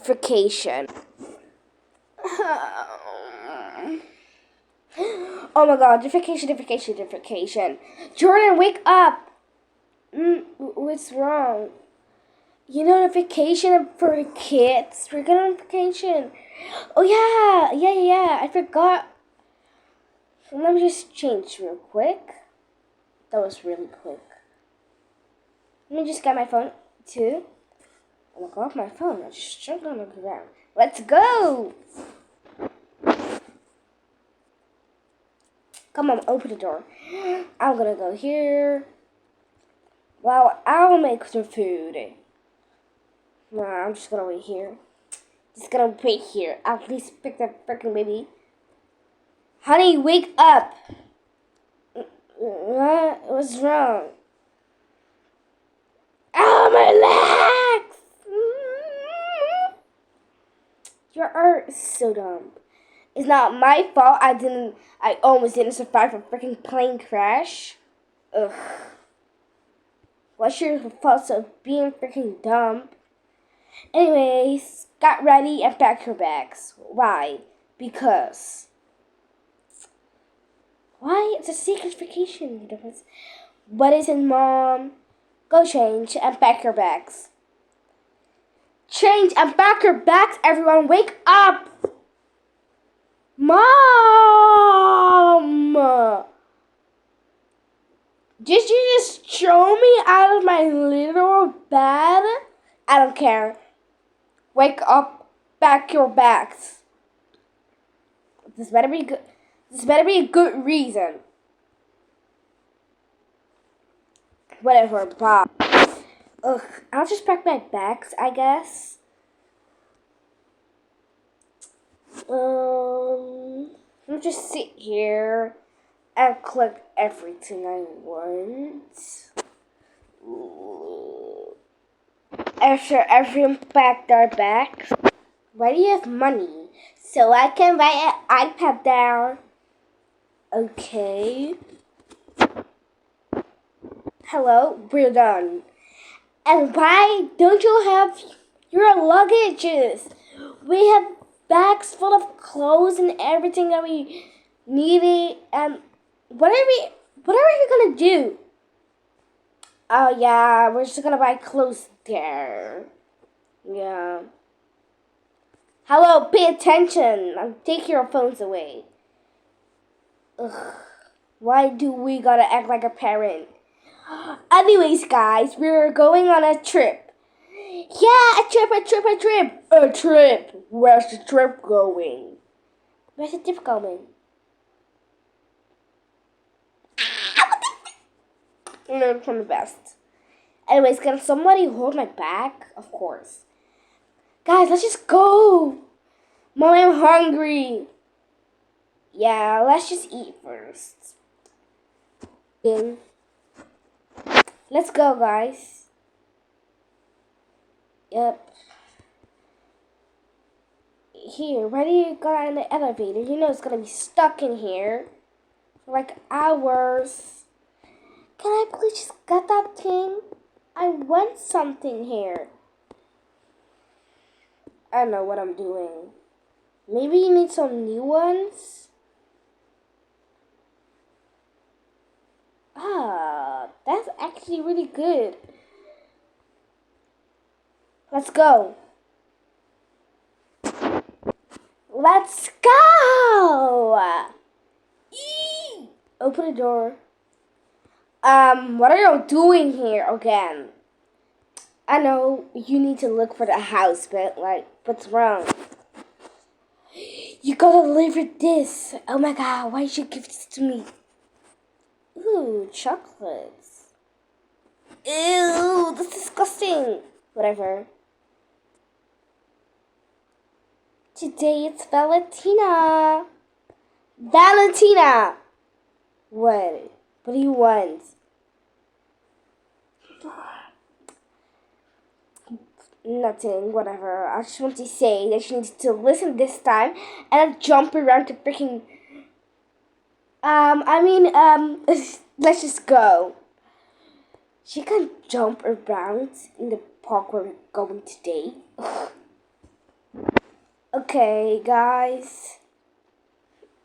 vacation. Oh my god, vacation. Jordan, wake up! What's wrong? You know the vacation for the kids? We're going on vacation. Oh yeah, I forgot. Let me just change real quick. That was really quick. Let me just get my phone too. Oh my god, my phone. I just jumped on the ground. Let's go! Come on, open the door. I'm gonna go here. Well, I'll make the food. Nah, I'm just gonna wait here. Just gonna wait here. I'll please pick that freaking baby. Honey, wake up! What? What's wrong? Oh, my legs! You're so dumb. It's not my fault. I almost didn't survive a freaking plane crash. Ugh. What's your fault of being freaking dumb? Anyways, got ready and packed your bags. Why? Because. Why? It's a secret vacation. What is it, Mom? Go change and pack your bags. Change and pack your bags, everyone. Wake up! Mom! Did you just throw me out of my little bed? I don't care. Wake up, pack your bags. This better be good. This better be a good reason. Whatever, Bob. Ugh, I'll just pack my bags, I guess. I'll just sit here and collect everything I want. After everyone packed their bags, why do you have money? So I can buy an iPad there. Okay. Hello, we're done. And why don't you have your luggages? We have bags full of clothes and everything that we needed. And what are we gonna do? Oh yeah, we're just gonna buy clothes there. Yeah. Hello, pay attention. Take your phones away. Ugh. Why do we gotta act like a parent? Anyways, guys, we're going on a trip. Yeah, a trip. A trip. Where's the trip going? Where's the trip going? Learn from the best. Anyways, can somebody hold my back? Of course. Guys, let's just go. Mom, I'm hungry. Yeah, let's just eat first. Let's go, guys. Yep. Here, why do you go on the elevator? You know it's gonna be stuck in here for like hours. Can I please just get that thing? I want something here. I don't know what I'm doing. Maybe you need some new ones? Ah, that's actually really good. Let's go. Let's go! Eee! Open the door. What are you doing here again? I know you need to look for the house, but like, what's wrong? You gotta live with this. Oh my god, why did you give this to me? Ooh, chocolates. Ew, that's disgusting. Whatever. Today it's Valentina. Valentina! What? What do you want? Nothing, whatever. I just want to say that she needs to listen this time and jump around to freaking... let's just go. She can jump around in the park where we're going today. Ugh. Okay, guys.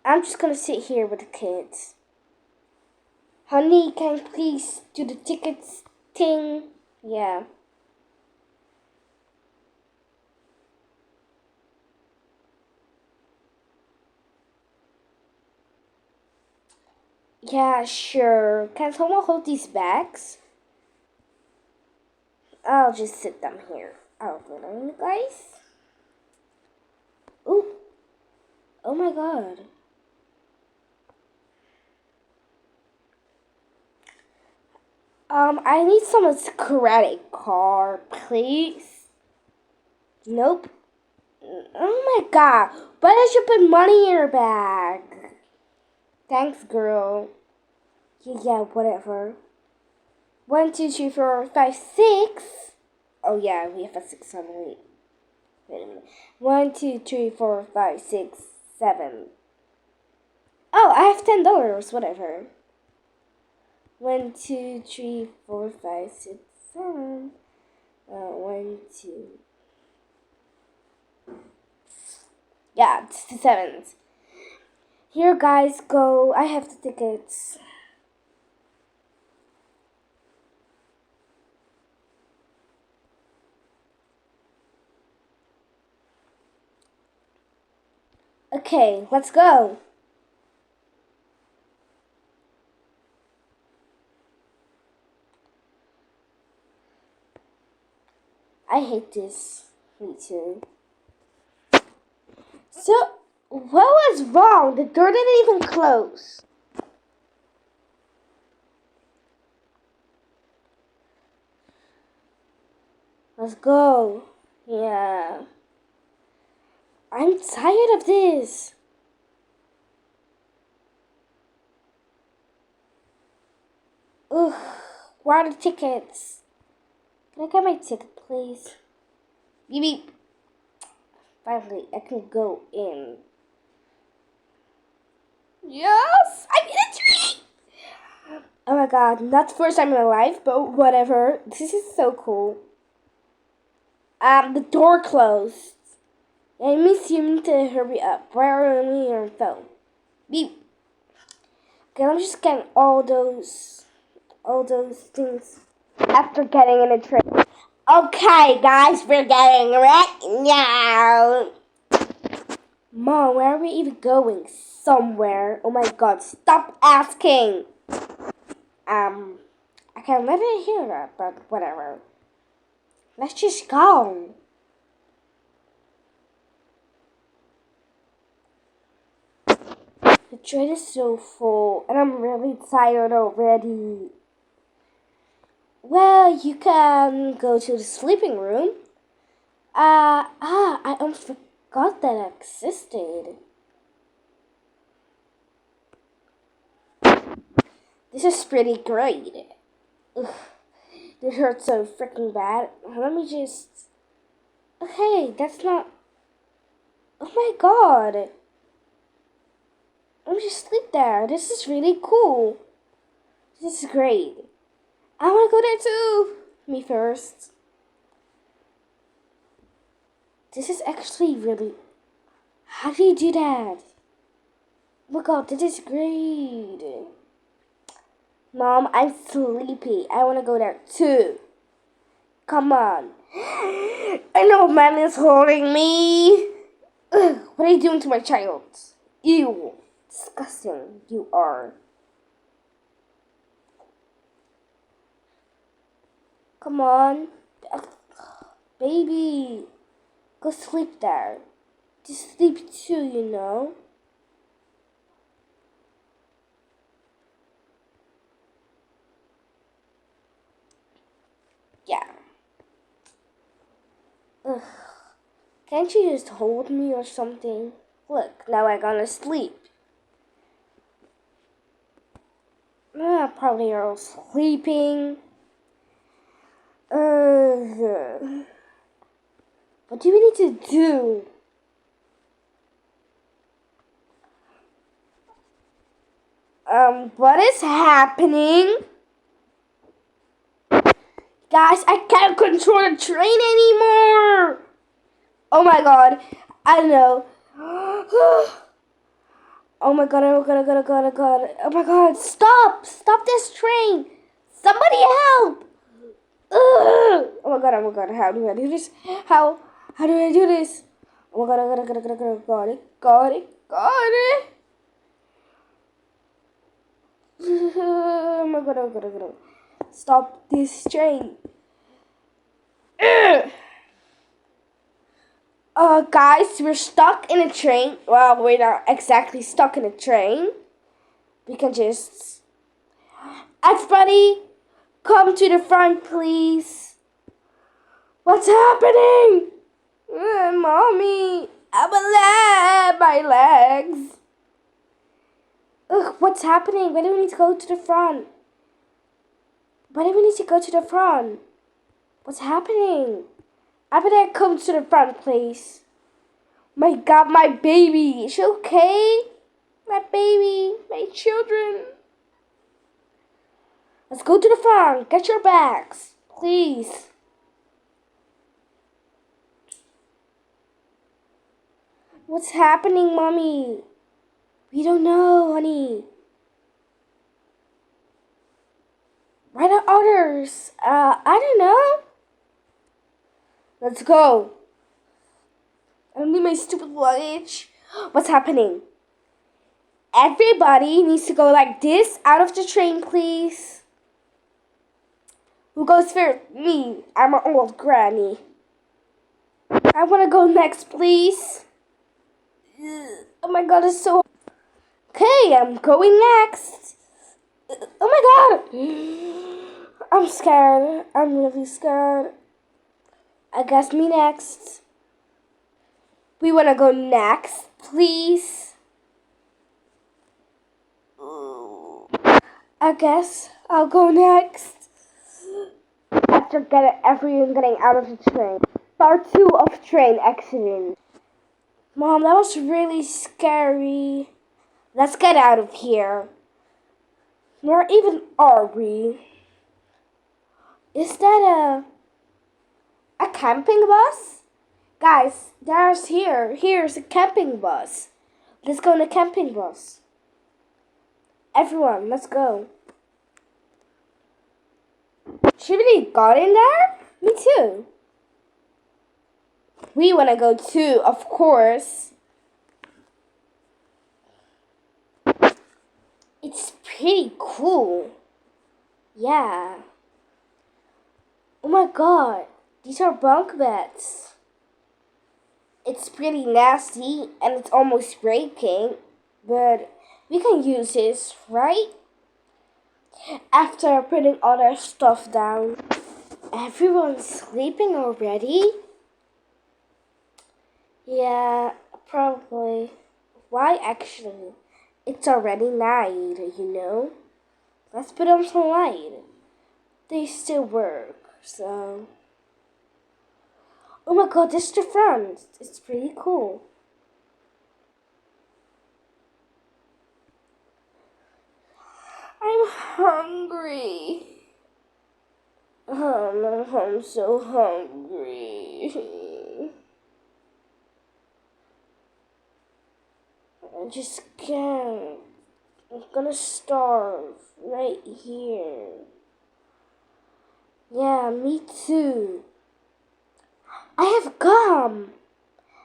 I'm just gonna sit here with the kids. Honey, can you please do the tickets thing? Yeah. Yeah, sure. Can someone hold these bags? I'll just sit them here. I'll put on, guys. Ooh. Oh my god. I need someone's credit card, please. Nope. Oh my god. Why did you put money in your bag? Thanks, girl. Yeah, whatever. 1, 2, 3, 4, 5, 6. Oh yeah, we have a 6 on. Wait a minute. 1, 2, 3, 4, 5, 6, 7. Oh, I have $10. Whatever. 1, 2, 3, 4, 5, 6, 7. 1, 2. Yeah, it's the 7s. Here, guys, go. I have the tickets. Okay, let's go. I hate this. Me too. So, what was wrong? The door didn't even close. Let's go. Yeah. I'm tired of this. Ugh. Where are the tickets? Can I get my ticket, please? Beep beep. Finally, I can go in. Yes! I made a tree! Oh my god, not the first time in my life, but whatever. This is so cool. The door closed. It means you need to hurry up. Where are we on your phone? Beep. Okay, let me just get all those things after getting in a train. Okay, guys, we're getting ready now. Mom, where are we even going? Somewhere. Oh my god, stop asking. I can let it hear that, but whatever. Let's just go. The train is so full, and I'm really tired already. Well, you can go to the sleeping room. I almost forgot that existed. This is pretty great. Ugh, this hurts so freaking bad. Let me just... Okay, that's not... Oh my god. Let me just sleep there. This is really cool. This is great. I want to go there too. Me first. This is actually really... How do you do that? Oh my god, this is great. Mom, I'm sleepy. I want to go there too. Come on. I know man is holding me. Ugh, what are you doing to my child? Ew. Disgusting. You are. Come on. Baby. Go sleep there. Just sleep too, you know. Yeah. Ugh. Can't you just hold me or something? Look, now I'm gonna sleep. Probably are all sleeping. What do we need to do? What is happening? Guys, I can't control the train anymore. Oh my god. I don't know. Oh my god, oh my god, oh my god, oh my god, oh my god. Oh my god, stop! Stop this train! Somebody help! Ugh. Oh my god, oh my god, how do I do this? How do I do this? Oh my god, oh my god, oh my god, oh my god, got it, got it, got it! Oh my god, oh my god, oh my god. Stop this train. Ugh. Guys, we're stuck in a train. Well, we're not exactly stuck in a train. We can just... Everybody, come to the front, please. What's happening? Mommy, I'm alive. My legs. Ugh, what's happening? Why do we need to go to the front? Why do we need to go to the front? What's happening? Everybody come to the front, please. My god, my baby. Is she okay? My baby. My children. Let's go to the front. Get your bags. Please. What's happening, Mommy? We don't know, honey. Why the others? I don't know. Let's go. I don't need my stupid luggage. What's happening? Everybody needs to go like this out of the train, please. Who goes first? Me. I'm an old granny. I want to go next, please. Oh my god, it's so... Okay, I'm going next. Oh my god. I'm scared. I'm really scared. I guess me next. We want to go next, please. I guess I'll go next. After everyone getting out of the train. Part 2 of train accident. Mom, that was really scary. Let's get out of here. Where even are we? Is that a camping bus? Guys, here's a camping bus. Let's go on a camping bus. Everyone, let's go. She really got in there? Me too. We want to go too, of course. It's pretty cool. Yeah. Oh my god, these are bunk beds. It's pretty nasty and it's almost breaking, but we can use this, right? After putting all our stuff down. Everyone's sleeping already? Yeah, probably. Why actually? It's already night, you know? Let's put on some light. They still work, so... Oh my god, this is the front. It's pretty cool. I'm hungry. I'm so hungry. I just can't. I'm gonna starve right here. Yeah, me too. I have gum.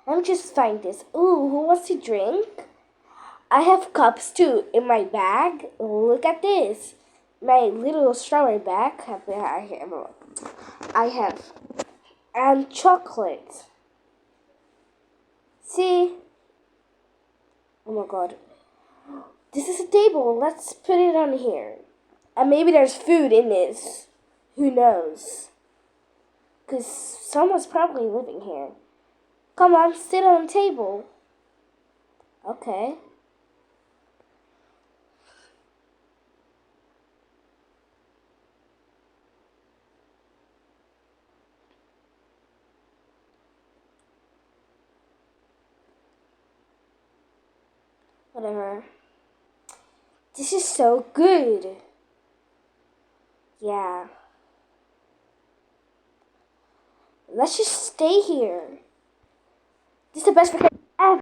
Let me just find this. Ooh, who wants to drink? I have cups too in my bag. Look at this. My little strawberry bag. I have. And chocolate. See? Oh my god. This is a table. Let's put it on here. And maybe there's food in this. Who knows? Because someone's probably living here. Come on, sit on the table. Okay. Whatever. This is so good. Yeah. Let's just stay here. This is the best vacation ever.